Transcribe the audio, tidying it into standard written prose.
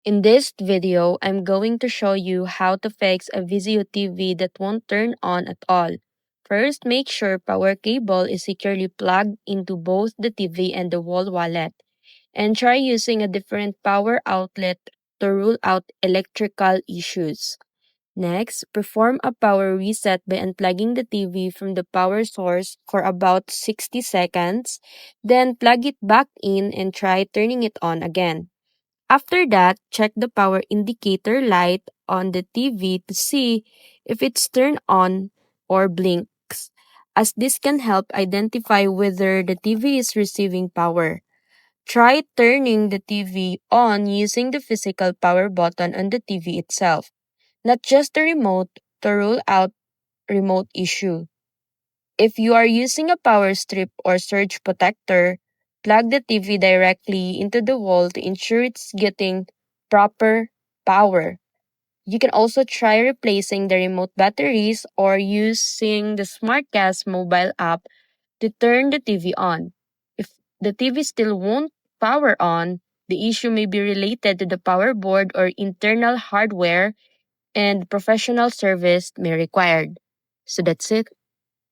In this video, I'm going to show you how to fix a Vizio TV that won't turn on at all. First, make sure power cable is securely plugged into both the TV and the wall wallet. And try using a different power outlet to rule out electrical issues. Next, perform a power reset by unplugging the TV from the power source for about 60 seconds. Then plug it back in and try turning it on again. After that, check the power indicator light on the TV to see if it's turned on or blinks, as this can help identify whether the TV is receiving power. Try turning the TV on using the physical power button on the TV itself, not just the remote, to rule out remote issue. If you are using a power strip or surge protector, plug the TV directly into the wall to ensure it's getting proper power. You can also try replacing the remote batteries or using the SmartCast mobile app to turn the TV on. If the TV still won't power on, the issue may be related to the power board or internal hardware, and professional service may be required. So that's it.